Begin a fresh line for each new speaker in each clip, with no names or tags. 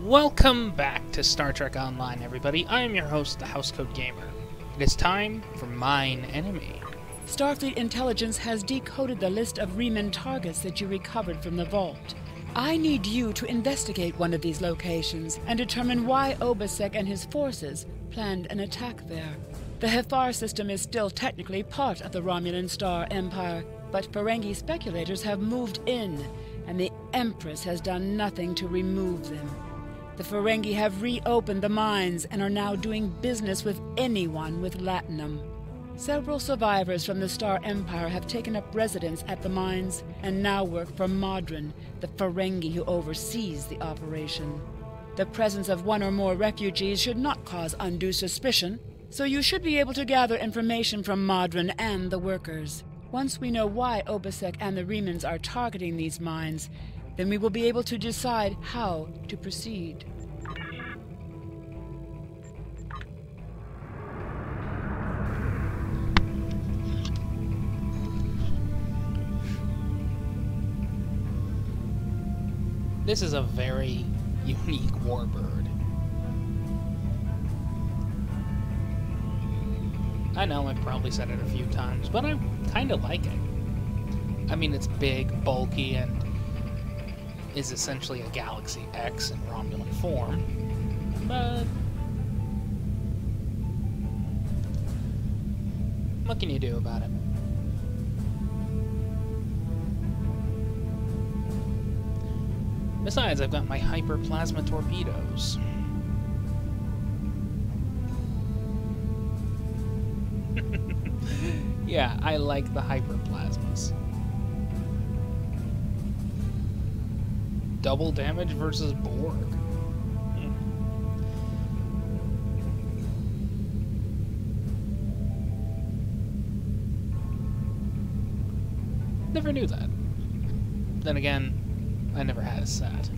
Welcome back to Star Trek Online, everybody. I am your host, the Housecoat Gamer. It is time for Mine Enemy.
Starfleet Intelligence has decoded the list of Reman targets that you recovered from the vault. I need you to investigate one of these locations and determine why Obasek and his forces planned an attack there. The Hefar system is still technically part of the Romulan Star Empire, but Ferengi speculators have moved in, and the Empress has done nothing to remove them. The Ferengi have reopened the mines and are now doing business with anyone with latinum. Several survivors from the Star Empire have taken up residence at the mines and now work for Modron, the Ferengi who oversees the operation. The presence of one or more refugees should not cause undue suspicion, so you should be able to gather information from Modron and the workers. Once we know why Obasek and the Remans are targeting these mines, then we will be able to decide how to proceed.
This is a very unique Warbird. I know I've probably said it a few times, but I kind of like it. I mean, it's big, bulky, and is essentially a Galaxy X in Romulan form, but what can you do about it? Besides, I've got my hyperplasma torpedoes. Yeah, I like the hyperplasmas. Double damage versus Borg. Never knew that. Then again, I never had a set.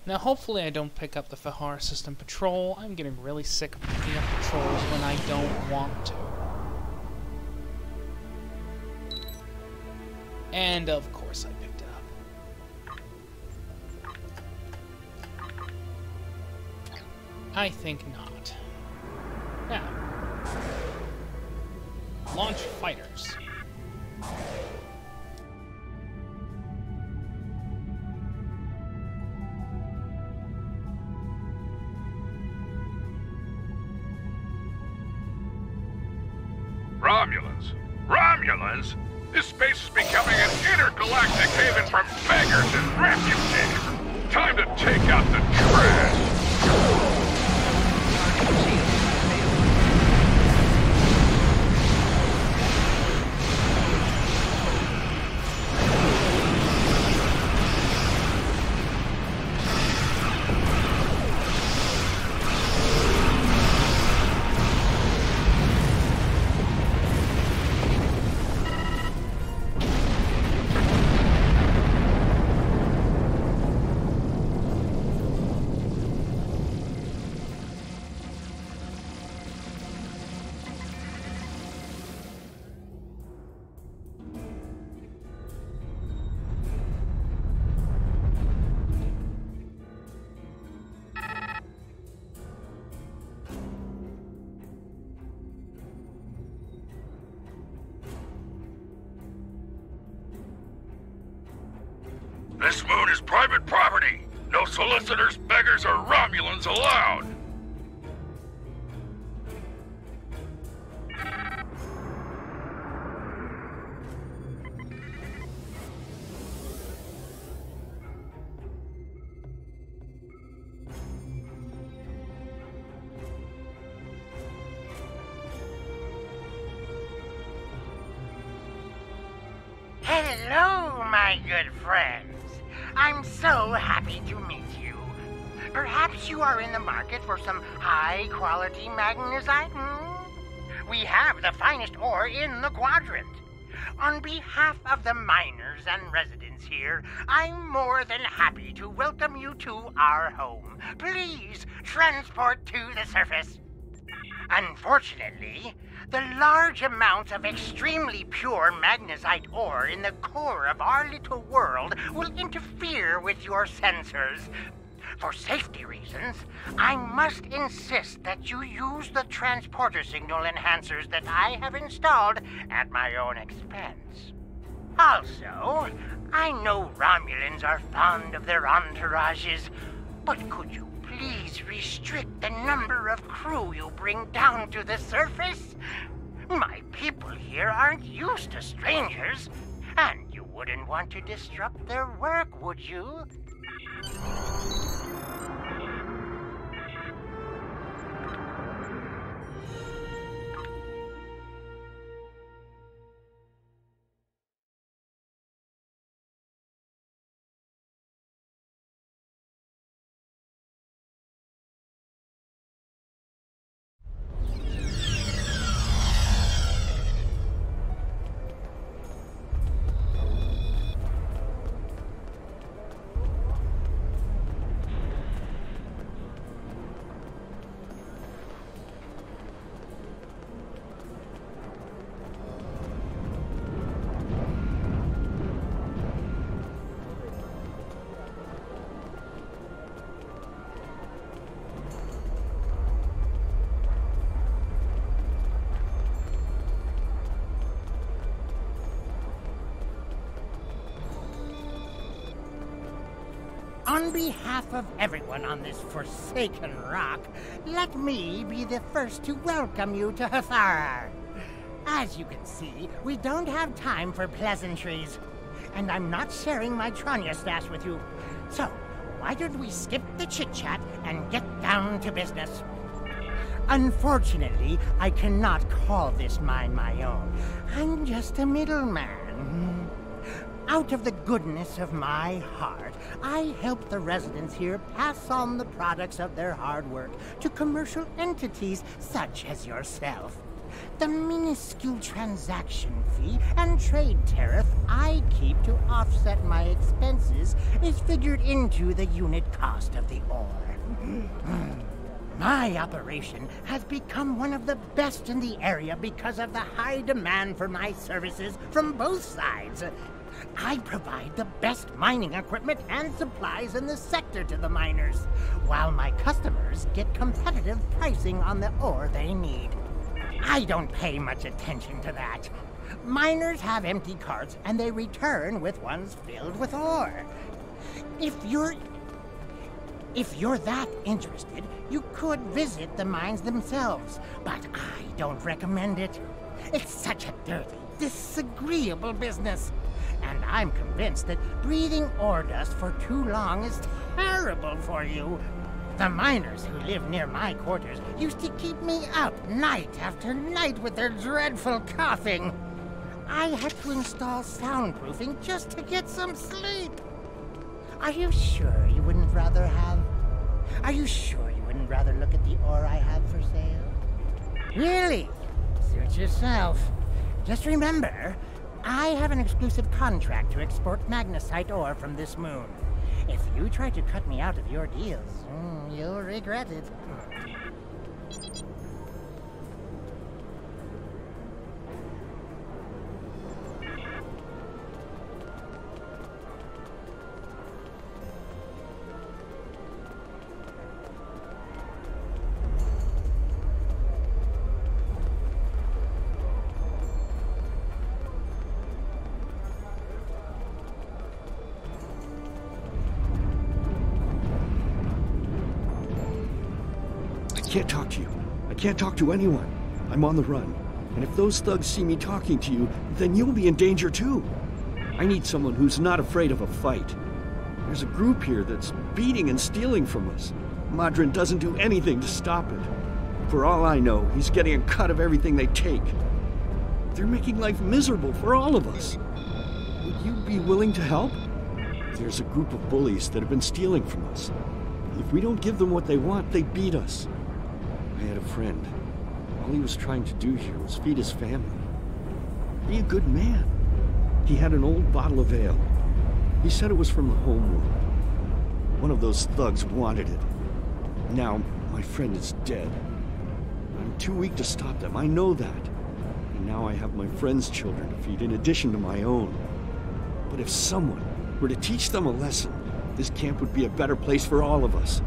Now, hopefully I don't pick up the Fahar System Patrol. I'm getting really sick of picking up patrols when I don't want to. And, of course, I picked it up. I think not. Now, launch fighters.
Romulans? This space is becoming an intergalactic haven for beggars and refugees. Time to take out the trash. This moon is private property. No solicitors, beggars, or Romulans allowed.
Hello, my good friends. I'm so happy to meet you. Perhaps you are in the market for some high-quality magnesite? We have the finest ore in the quadrant. On behalf of the miners and residents here, I'm more than happy to welcome you to our home. Please transport to the surface. Unfortunately, The large amounts of extremely pure magnesite ore in the core of our little world will interfere with your sensors. For safety reasons, I must insist that you use the transporter signal enhancers that I have installed at my own expense. Also, I know Romulans are fond of their entourages, but could you please restrict the number of crew you bring down to the surface? My people here aren't used to strangers, and you wouldn't want to disrupt their work, would you? On behalf of everyone on this forsaken rock, let me be the first to welcome you to Hathara. As you can see, we don't have time for pleasantries, and I'm not sharing my Tranya stash with you. So, why don't we skip the chit-chat and get down to business? Unfortunately, I cannot call this mine my own. I'm just a middleman. Out of the goodness of my heart, I help the residents here pass on the products of their hard work to commercial entities such as yourself. The minuscule transaction fee and trade tariff I keep to offset my expenses is figured into the unit cost of the ore. My operation has become one of the best in the area because of the high demand for my services from both sides. I provide the best mining equipment and supplies in the sector to the miners, while my customers get competitive pricing on the ore they need. I don't pay much attention to that. Miners have empty carts and they return with ones filled with ore. If you're that interested, you could visit the mines themselves, but I don't recommend it. It's such a dirty, disagreeable business. And I'm convinced that breathing ore dust for too long is terrible for you. The miners who live near my quarters used to keep me up night after night with their dreadful coughing. I had to install soundproofing just to get some sleep. Are you sure you wouldn't rather look at the ore I have for sale? Really? Suit yourself. Just remember, I have an exclusive contract to export magnesite ore from this moon. If you try to cut me out of your deals, you'll regret it.
I can't talk to you. I can't talk to anyone. I'm on the run. And if those thugs see me talking to you, then you'll be in danger too. I need someone who's not afraid of a fight. There's a group here that's beating and stealing from us. Madrin doesn't do anything to stop it. For all I know, he's getting a cut of everything they take. They're making life miserable for all of us. Would you be willing to help? There's a group of bullies that have been stealing from us. If we don't give them what they want, they beat us. I had a friend. All he was trying to do here was feed his family. Be a good man. He had an old bottle of ale. He said it was from the homeworld. One of those thugs wanted it. Now, my friend is dead. I'm too weak to stop them, I know that. And now I have my friends' children to feed in addition to my own. But if someone were to teach them a lesson, this camp would be a better place for all of us.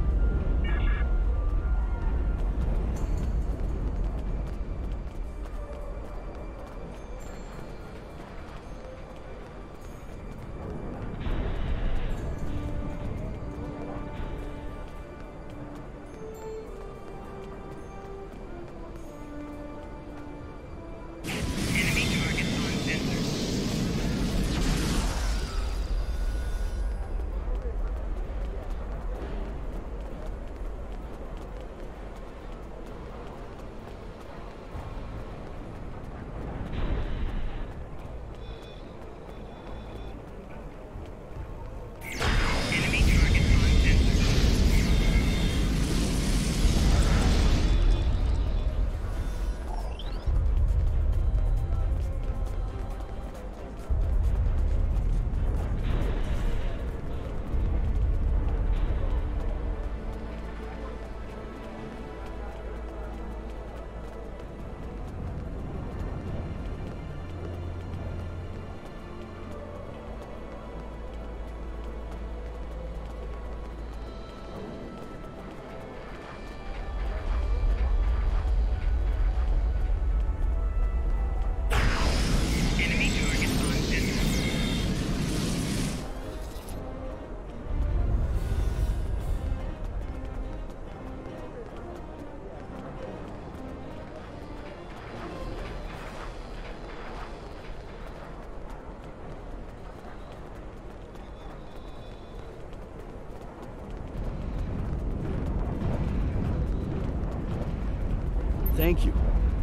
Thank you.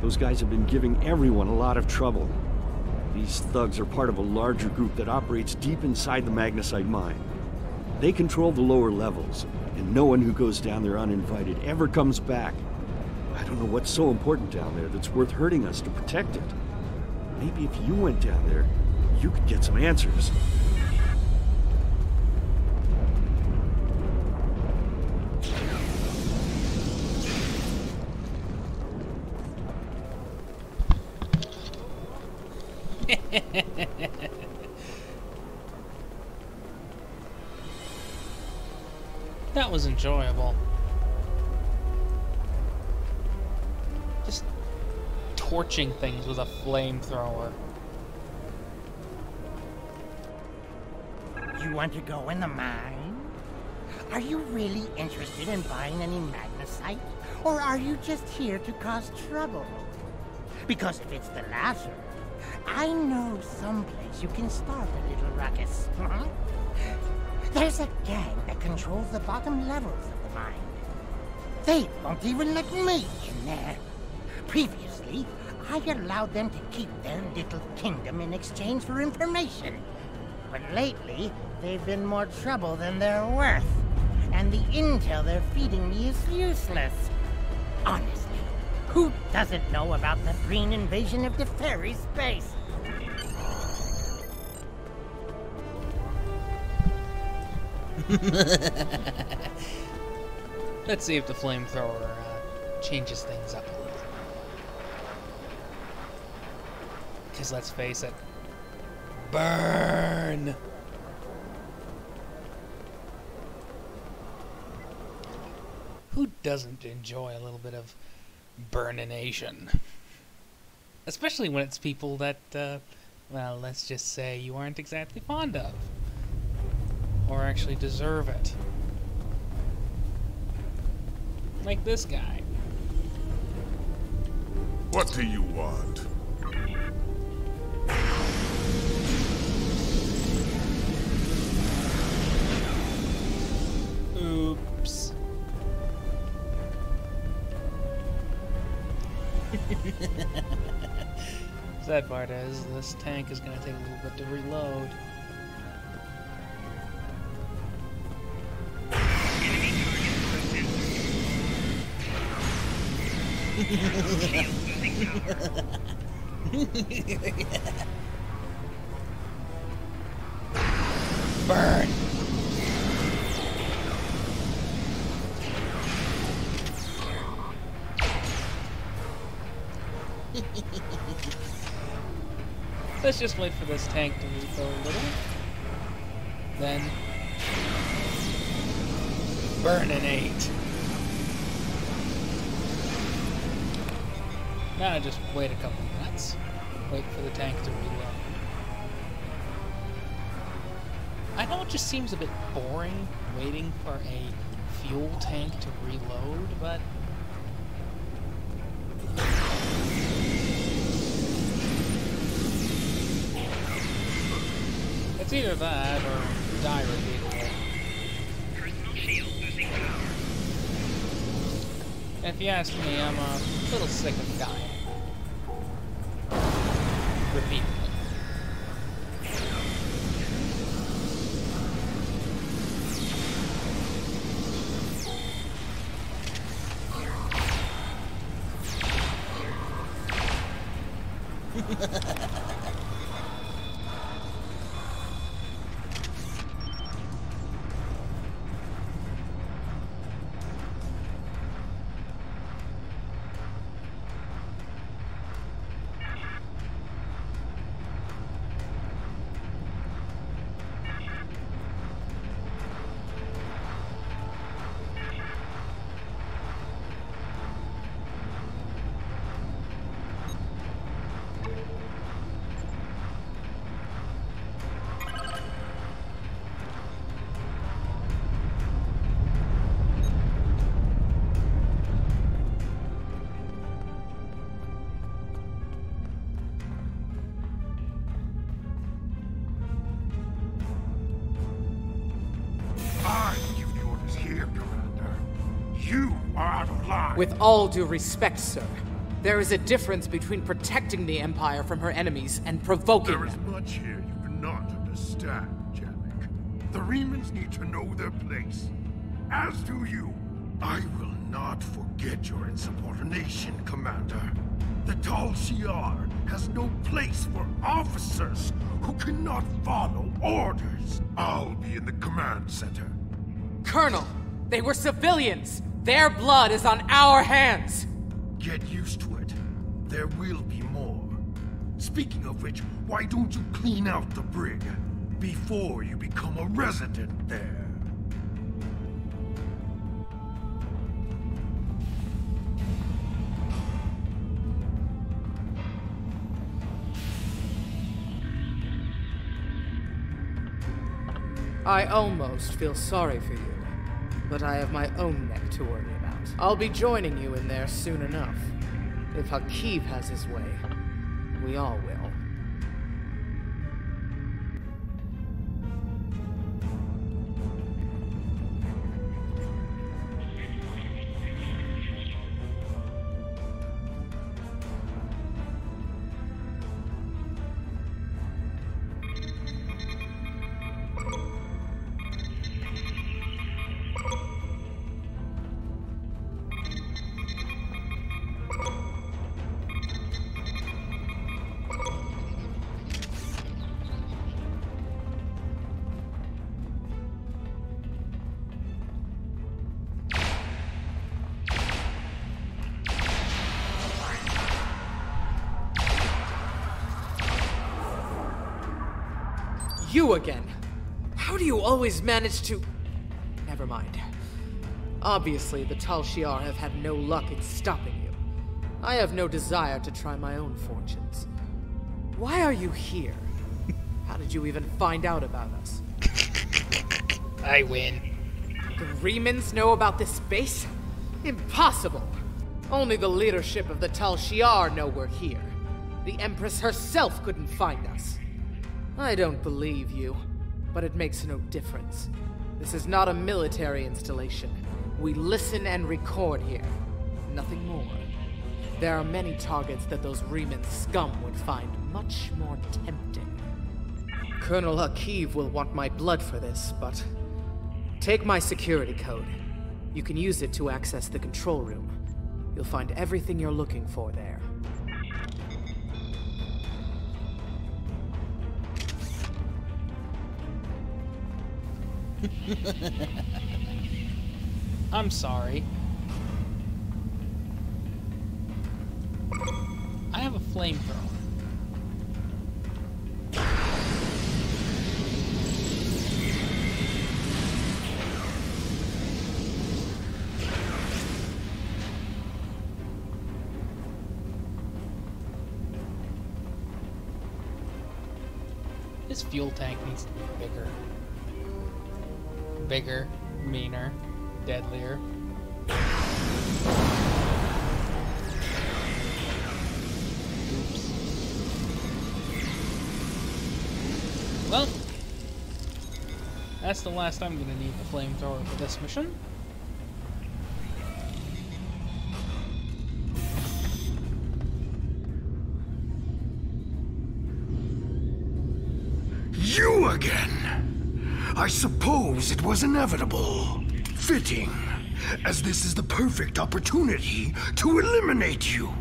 Those guys have been giving everyone a lot of trouble. These thugs are part of a larger group that operates deep inside the magnesite mine. They control the lower levels, and no one who goes down there uninvited ever comes back. I don't know what's so important down there that's worth hurting us to protect it. Maybe if you went down there, you could get some answers.
That was enjoyable. Just torching things with a flamethrower.
You want to go in the mine? Are you really interested in buying any magnesite? Or are you just here to cause trouble? Because if it's the latter, I know someplace you can start a little ruckus. There's a gang that controls the bottom levels of the mine. They won't even let me in there. Previously, I allowed them to keep their little kingdom in exchange for information. But lately, they've been more trouble than they're worth. And the intel they're feeding me is useless. Honestly, who doesn't know about the green invasion of the fairy space?
Let's see if the flamethrower changes things up a little. Because let's face it, burn! Who doesn't enjoy a little bit of burnination? Especially when it's people that, well, let's just say you aren't exactly fond of. Or actually deserve it. Like this guy.
What do you want?
Oops. Sad part is, this tank is going to take a little bit to reload. Burn! Let's just wait for this tank to refill a little. Then burn an 8. Now just wait a couple minutes. Wait for the tank to reload. I know it just seems a bit boring waiting for a fuel tank to reload, but it's either that or die repeatedly. If you ask me, I'm a little sick of dying repeatedly.
With all due respect, sir, there is a difference between protecting the Empire from her enemies and provoking them.
There is much here you do not understand, Janek. The Remans need to know their place. As do you. I will not forget your insubordination, Commander. The Tal Shiar has no place for officers who cannot follow orders. I'll be in the command center.
Colonel, they were civilians! Their blood is on our hands!
Get used to it. There will be more. Speaking of which, why don't you clean out the brig before you become a resident there?
I almost feel sorry for you. But I have my own neck to worry about. I'll be joining you in there soon enough. If Hakeeb has his way, we all will. You again! How do you always manage to... Never mind. Obviously, the Tal Shiar have had no luck in stopping you. I have no desire to try my own fortunes. Why are you here? How did you even find out about us?
I win.
The Remans know about this base? Impossible! Only the leadership of the Tal Shiar know we're here. The Empress herself couldn't find us. I don't believe you, but it makes no difference. This is not a military installation. We listen and record here. Nothing more. There are many targets that those Reman scum would find much more tempting. Colonel Hakeeb will want my blood for this, but... Take my security code. You can use it to access the control room. You'll find everything you're looking for there.
I'm sorry. I have a flamethrower. His fuel tank needs to be bigger. Bigger, meaner, deadlier. Oops. Well, that's the last I'm gonna need the flamethrower for this mission.
You again! I suppose it was inevitable. Fitting, as this is the perfect opportunity to eliminate you.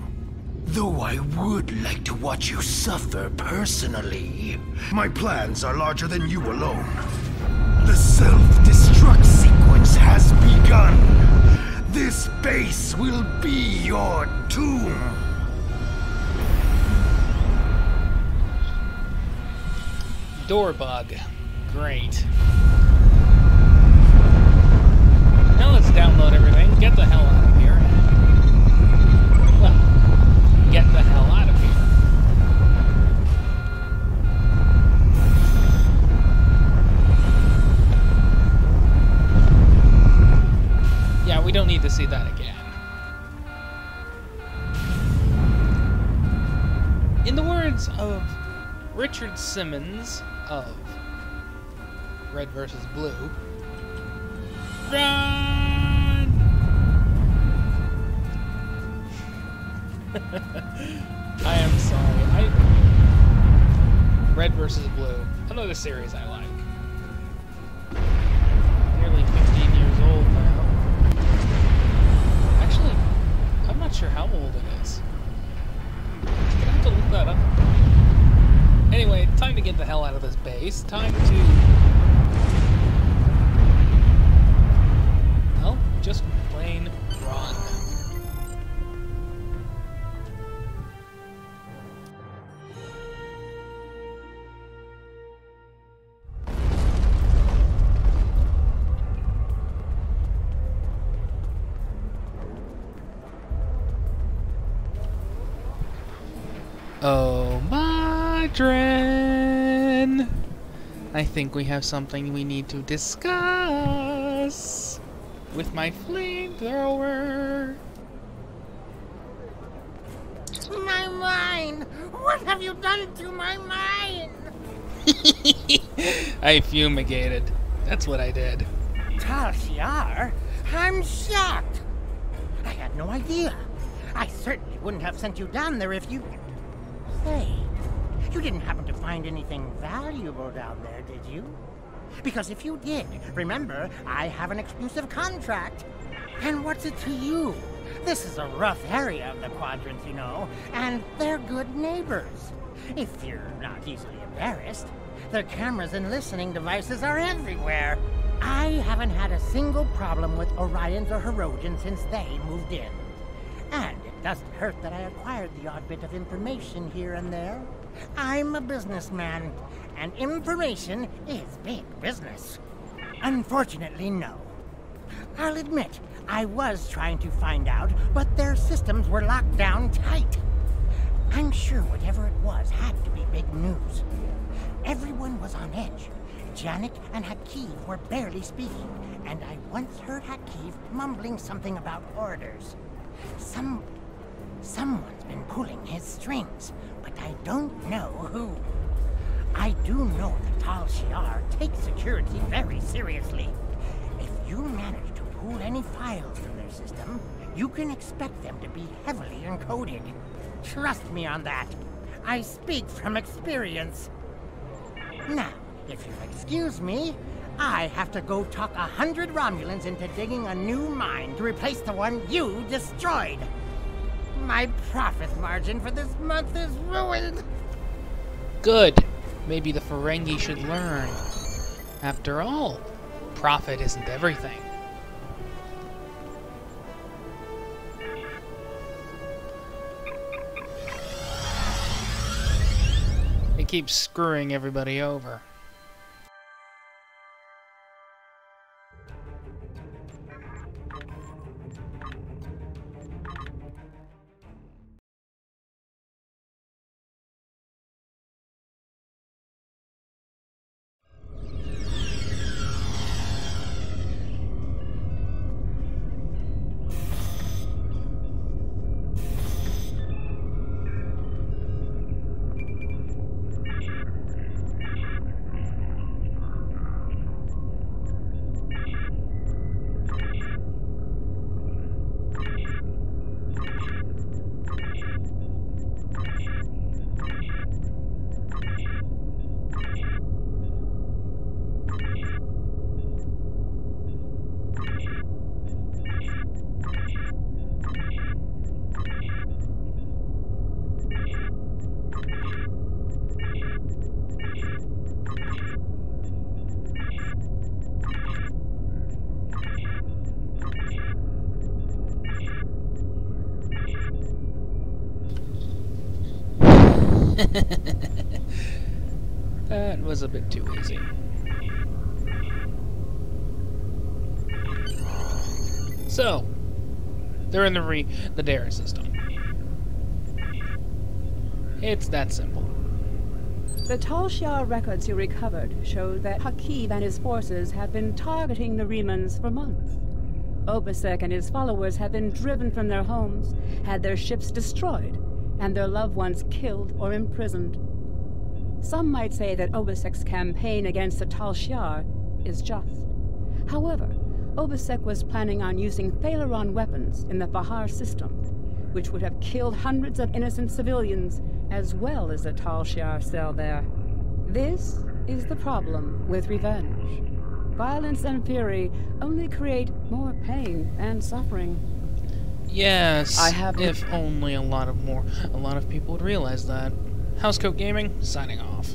Though I would like to watch you suffer personally. My plans are larger than you alone. The self-destruct sequence has begun. This base will be your tomb.
Door bug. Great. Now let's download everything, get the hell out of here. Well, get the hell out of here. Yeah, we don't need to see that again. In the words of Richard Simmons of Red vs. Blue, run! I am sorry. Red vs. Blue, another series I like. Nearly 15 years old now. Actually, I'm not sure how old it is. I'm gonna have to look that up. Anyway, time to get the hell out of this base. Time to... well, just plain run. Oh, Madren! I think we have something we need to discuss with my flamethrower.
My mind! What have you done to my mind?
I fumigated. That's what I did.
Tal Shiar? I'm shocked. I had no idea. I certainly wouldn't have sent you down there if you... Say, you didn't happen to find anything valuable down there, did you? Because if you did, remember, I have an exclusive contract. And what's it to you? This is a rough area of the quadrant, you know, and they're good neighbors. If you're not easily embarrassed, their cameras and listening devices are everywhere. I haven't had a single problem with Orions or Herodians since they moved in. And it doesn't hurt that I acquired the odd bit of information here and there. I'm a businessman, and information is big business. Unfortunately, no. I'll admit, I was trying to find out, but their systems were locked down tight. I'm sure whatever it was had to be big news. Everyone was on edge. Janik and Hakeev were barely speaking, and I once heard Hakeev mumbling something about orders. Someone's been pulling his strings, but I don't know who. I do know that Tal Shiar takes security very seriously. If you manage to pull any files from their system, you can expect them to be heavily encoded. Trust me on that. I speak from experience. Now, if you'll excuse me, I have to go talk 100 Romulans into digging a new mine to replace the one you destroyed. My profit margin for this month is ruined.
Good. Maybe the Ferengi should learn. After all, profit isn't everything. It keeps screwing everybody over. That was a bit too easy. So, they're in the Dare system. It's that simple.
The Tal Shiar records you recovered show that Hakeeb and his forces have been targeting the Remans for months. Obasek and his followers have been driven from their homes, had their ships destroyed, and their loved ones killed or imprisoned. Some might say that Obasek's campaign against the Tal Shiar is just. However, Obasek was planning on using Thalaron weapons in the Bahar system, which would have killed hundreds of innocent civilians, as well as the Tal Shiar cell there. This is the problem with revenge. Violence and fury only create more pain and suffering.
Yes, if only a lot of people would realize that. Housecoat Gaming, signing off.